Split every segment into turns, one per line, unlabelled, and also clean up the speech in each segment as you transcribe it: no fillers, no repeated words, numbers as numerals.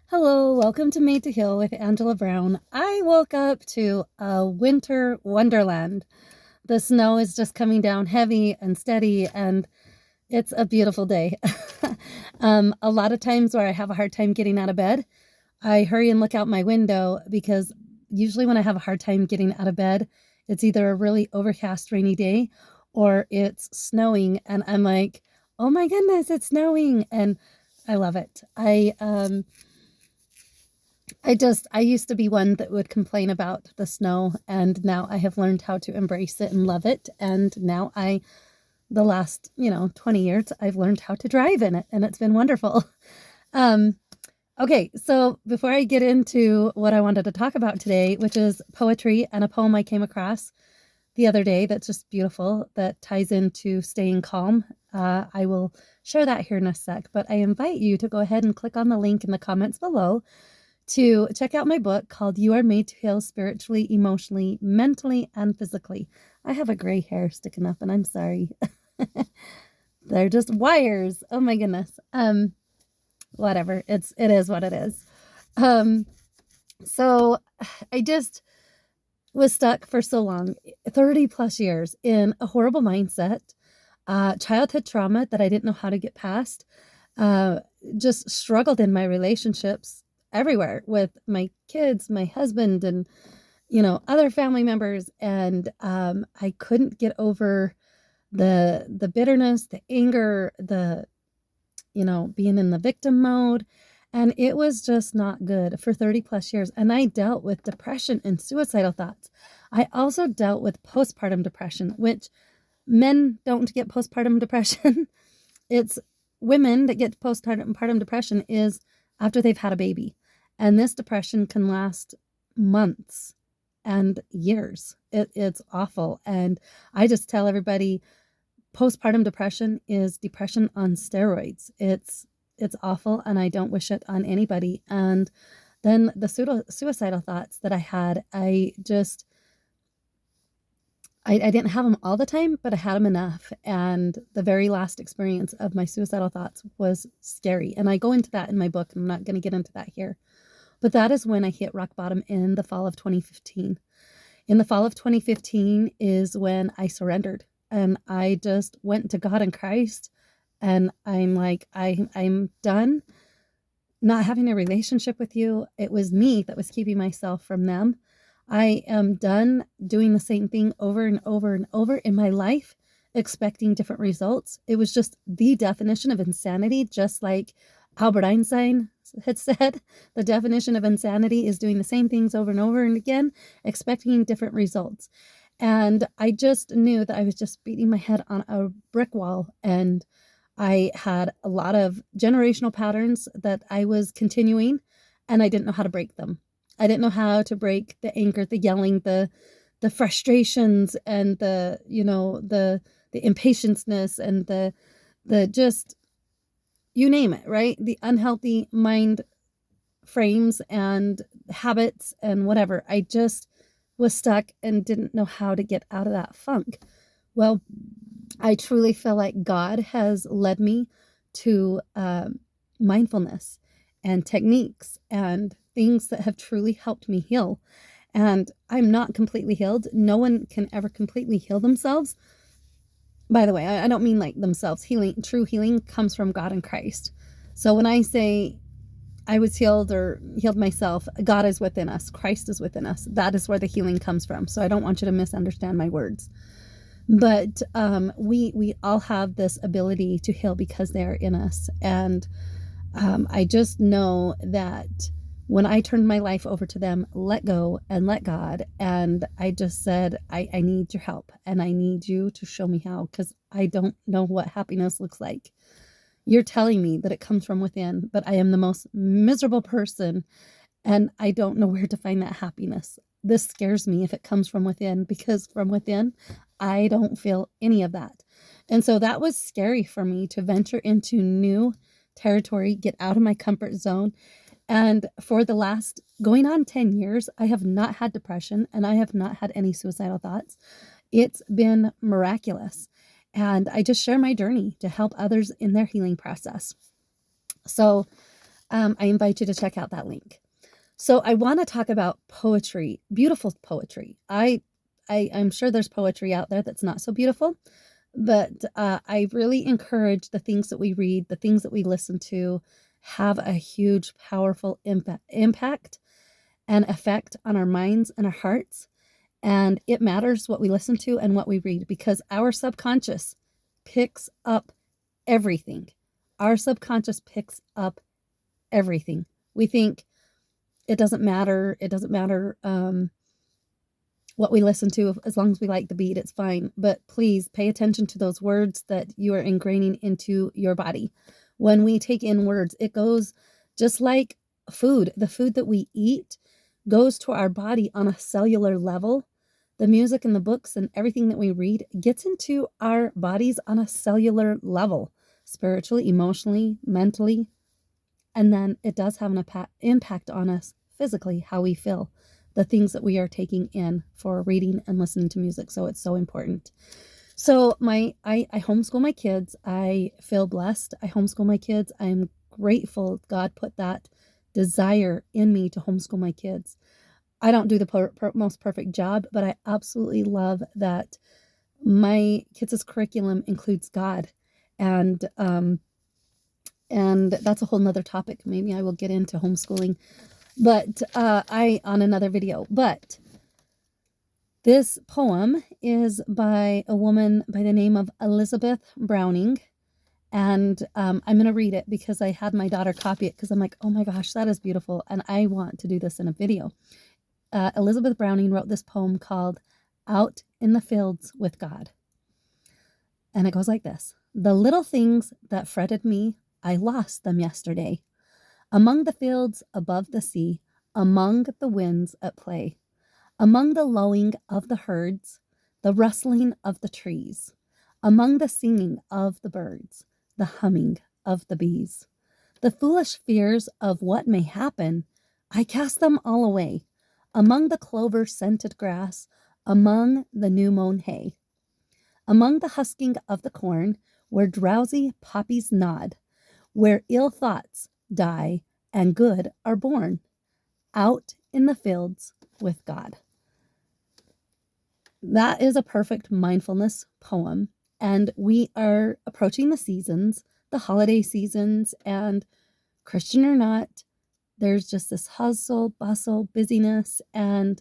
Hello, welcome to Made to Heal with Angela Brown. I woke up to a winter wonderland. The snow is just coming down heavy and steady, and it's a beautiful day. A lot of times where I have a hard time getting out of bed, I hurry and look out my window because usually when I have a hard time getting out of bed, it's either a really overcast rainy day or it's snowing, and I'm like, oh my goodness, it's snowing, and I love it. I used to be one that would complain about the snow, and now I have learned how to embrace it and love it. And now the last, 20 years, I've learned how to drive in it, and it's been wonderful. Um, okay, so before I get into what I wanted to talk about today, which is poetry and a poem I came across the other day that's just beautiful, that ties into staying calm, I will share that here in a sec. But I invite you to go ahead and click on the link in the comments below to check out my book called You Are Made to Heal Spiritually, Emotionally, Mentally, and Physically. I have a gray hair sticking up, and I'm sorry. They're just wires. Oh my goodness. Whatever. It is what it is. So I just was stuck for so long, 30 plus years, in a horrible mindset, childhood trauma that I didn't know how to get past, just struggled in my relationships everywhere with my kids, my husband, and other family members, and I couldn't get over the bitterness, the anger, the being in the victim mode, and it was just not good for 30 plus years. And I dealt with depression and suicidal thoughts. I also dealt with postpartum depression, which men don't get postpartum depression. It's women that get postpartum depression is after they've had a baby. And this depression can last months and years. It's awful. And I just tell everybody postpartum depression is depression on steroids. It's awful, and I don't wish it on anybody. And then the suicidal thoughts that I had, I didn't have them all the time, but I had them enough. And the very last experience of my suicidal thoughts was scary. And I go into that in my book, and I'm not going to get into that here. But that is when I hit rock bottom in the fall of 2015. In the fall of 2015 is when I surrendered, and I just went to God in Christ. And I'm like, I'm done not having a relationship with you. It was me that was keeping myself from them. I am done doing the same thing over and over and over in my life, expecting different results. It was just the definition of insanity, just like Albert Einstein had said. The definition of insanity is doing the same things over and over and again, expecting different results. And I just knew that I was just beating my head on a brick wall, and I had a lot of generational patterns that I was continuing, and I didn't know how to break them. I didn't know how to break the anger, the yelling, the frustrations, and the impatienceness, and the just, you name it, right? The unhealthy mind frames and habits and whatever. I just was stuck and didn't know how to get out of that funk. Well, I truly feel like God has led me to mindfulness and techniques and things that have truly helped me heal. And I'm not completely healed. No one can ever completely heal themselves. By the way, I don't mean like themselves. True healing comes from God and Christ. So when I say I was healed or healed myself, God is within us. Christ is within us. That is where the healing comes from. So I don't want you to misunderstand my words. But we all have this ability to heal because they are in us. And I just know that when I turned my life over to them, let go and let God, and I just said, I need your help, and I need you to show me how, because I don't know what happiness looks like. You're telling me that it comes from within, but I am the most miserable person, and I don't know where to find that happiness. This scares me if it comes from within, because from within, I don't feel any of that. And so that was scary for me to venture into new territory, get out of my comfort zone. And for the last going on 10 years, I have not had depression, and I have not had any suicidal thoughts. It's been miraculous. And I just share my journey to help others in their healing process. So I invite you to check out that link. So I want to talk about poetry, beautiful poetry. I'm sure there's poetry out there that's not so beautiful, but I really encourage the things that we read, the things that we listen to, have a huge, powerful impact and effect on our minds and our hearts. And it matters what we listen to and what we read, because our subconscious picks up everything. Our subconscious picks up everything. We think it doesn't matter. It doesn't matter what we listen to. As long as we like the beat, it's fine. But please pay attention to those words that you are ingraining into your body. When we take in words, it goes just like food. The food that we eat goes to our body on a cellular level. The music and the books and everything that we read gets into our bodies on a cellular level, spiritually, emotionally, mentally. And then it does have an impact on us physically, how we feel, the things that we are taking in for reading and listening to music. So it's so important. So I homeschool my kids. I feel blessed. I homeschool my kids. I'm grateful God put that desire in me to homeschool my kids. I don't do the most perfect job, but I absolutely love that my kids' curriculum includes God. And that's a whole nother topic. Maybe I will get into homeschooling, but on another video. But this poem is by a woman by the name of Elizabeth Browning. And I'm going to read it because I had my daughter copy it, because I'm like, oh my gosh, that is beautiful. And I want to do this in a video. Elizabeth Browning wrote this poem called Out in the Fields with God. And it goes like this. The little things that fretted me, I lost them yesterday. Among the fields above the sea, among the winds at play, among the lowing of the herds, the rustling of the trees, among the singing of the birds, the humming of the bees. The foolish fears of what may happen, I cast them all away. Among the clover-scented grass, among the new-mown hay, among the husking of the corn, where drowsy poppies nod, where ill thoughts die and good are born, out in the fields with God. That is a perfect mindfulness poem, and we are approaching the seasons, the holiday seasons, and Christian or not, there's just this hustle, bustle, busyness, and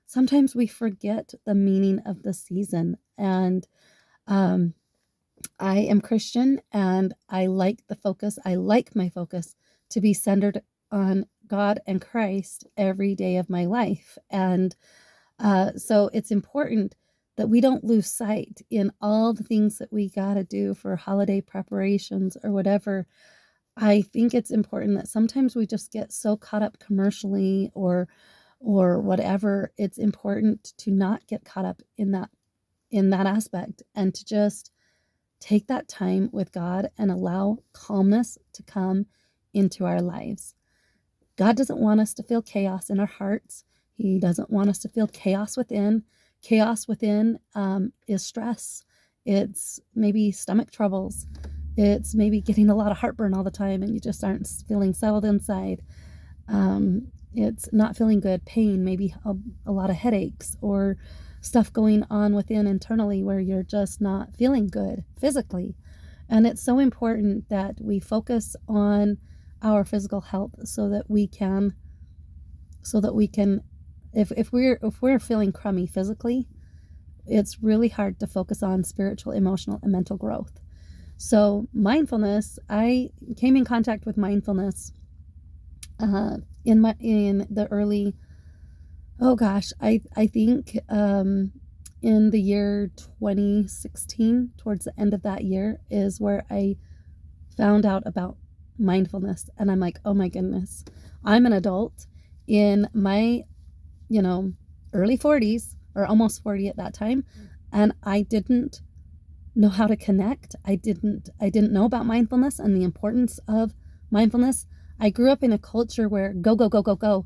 sometimes we forget the meaning of the season. And I am Christian, and I like my focus to be centered on God and Christ every day of my life. And so it's important that we don't lose sight in all the things that we got to do for holiday preparations or whatever. I think it's important that sometimes we just get so caught up commercially or whatever. It's important to not get caught up in that aspect, and to just take that time with God and allow calmness to come into our lives. God doesn't want us to feel chaos in our hearts. He doesn't want us to feel chaos within. Chaos within is stress. It's maybe stomach troubles. It's maybe getting a lot of heartburn all the time and you just aren't feeling settled inside. It's not feeling good, pain, maybe a lot of headaches, or stuff going on within internally where you're just not feeling good physically. And it's so important that we focus on our physical health so that we can if we're feeling crummy physically, it's really hard to fose on spiritual, emotional, and mental growth. So mindfulness, I came in contact with mindfulness in the early, I think in the year 2016, towards the end of that year, is where I found out about mindfulness. And I'm like, oh my goodness, I'm an adult in my, early 40s, or almost 40 at that time, and I didn't know how to connect. I didn't know about mindfulness and the importance of mindfulness. I grew up in a culture where go, go, go, go, go.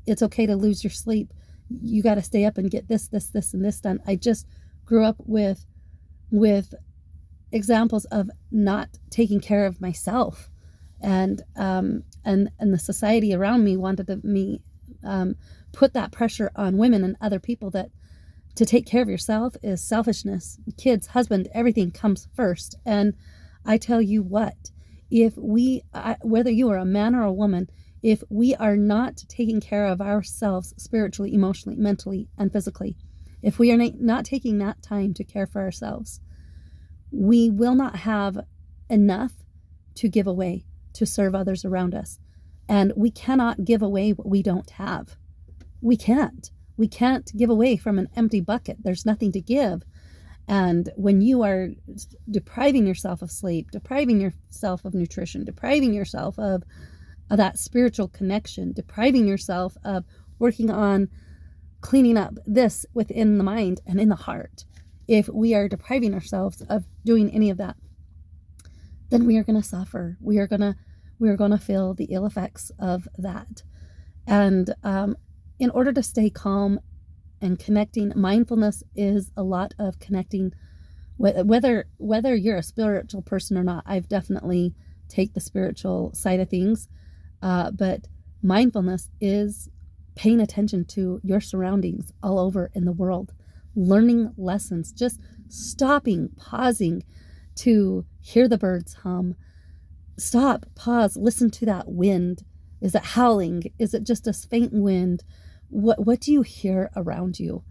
It's okay to lose your sleep. You got to stay up and get this, and this done. I just grew up with examples of not taking care of myself and the society around me wanted me put that pressure on women and other people that to take care of yourself is selfishness. Kids, husband, everything comes first. And I tell you what, if whether you are a man or a woman, if we are not taking care of ourselves spiritually, emotionally, mentally, and physically, if we are not taking that time to care for ourselves, we will not have enough to give away to serve others around us. And we cannot give away what we don't have. We can't. We can't give away from an empty bucket. There's nothing to give. And when you are depriving yourself of sleep, depriving yourself of nutrition, depriving yourself of that spiritual connection, depriving yourself of working on cleaning up this within the mind and in the heart, if we are depriving ourselves of doing any of that, then we are going to suffer. We are going to feel the ill effects of that. And in order to stay calm and connecting, mindfulness is a lot of connecting. Whether you're a spiritual person or not, I've definitely take the spiritual side of things, but mindfulness is paying attention to your surroundings all over in the world, learning lessons, just stopping, pausing to hear the birds hum. Stop, pause, listen to that wind. Is it howling? Is it just a faint wind? What do you hear around you?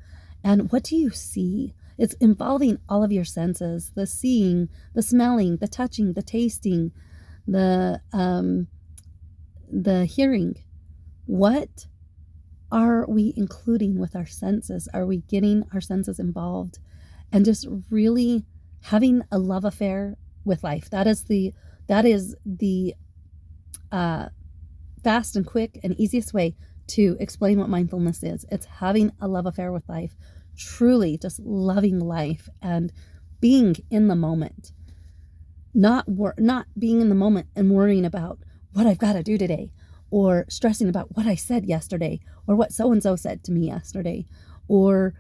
And what do you see? It's involving all of your senses, the seeing, the smelling, the touching, the tasting, the hearing. What are we including with our senses? Are we getting our senses involved? And just really having a love affair with life. That is the fast and quick and easiest way to explain what mindfulness is. It's having a love affair with life, truly just loving life and being in the moment, not being in the moment and worrying about what I've got to do today, or stressing about what I said yesterday, or what so-and-so said to me yesterday, or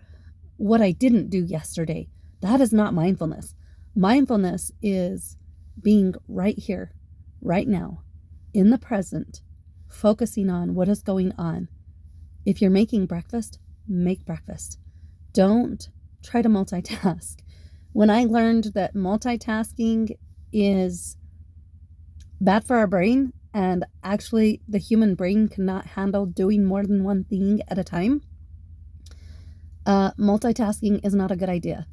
what I didn't do yesterday. That is not mindfulness. Mindfulness is being right here, right now, in the present, focusing on what is going on. If you're making breakfast, make breakfast. Don't try to multitask. When I learned that multitasking is bad for our brain, and actually the human brain cannot handle doing more than one thing at a time, multitasking is not a good idea.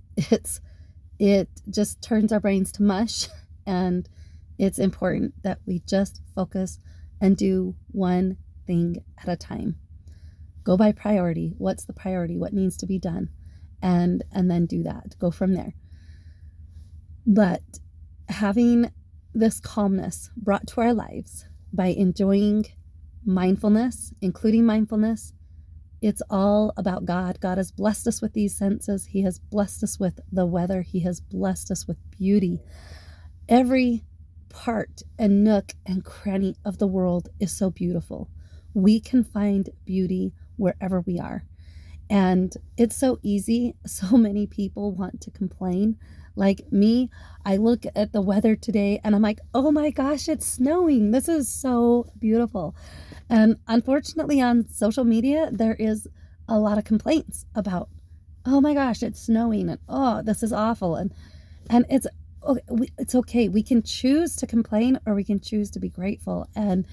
It just turns our brains to mush, and it's important that we just focus and do one thing at a time. Go by priority. What's the priority? What needs to be done? And then do that. Go from there. But having this calmness brought to our lives by enjoying mindfulness, including mindfulness, it's all about God. God has blessed us with these senses. He has blessed us with the weather. He has blessed us with beauty. Every part and nook and cranny of the world is so beautiful. We can find beauty wherever we are. And it's so easy. So many people want to complain. Like me, I look at the weather today and I'm like, oh my gosh, it's snowing. This is so beautiful. And unfortunately on social media, there is a lot of complaints about, oh my gosh, it's snowing, and oh, this is awful. And it's okay. We can choose to complain, or we can choose to be grateful. And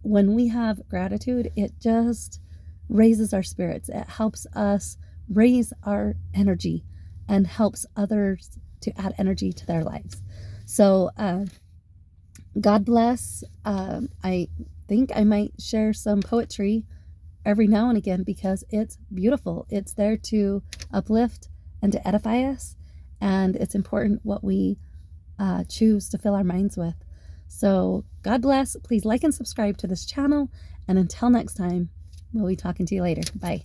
when we have gratitude, it just raises our spirits. It helps us raise our energy and helps others to add energy to their lives. So God bless. I think I might share some poetry every now and again because it's beautiful. It's there to uplift and to edify us. And it's important what we choose to fill our minds with. So God bless. Please like and subscribe to this channel. And until next time, we'll be talking to you later. Bye.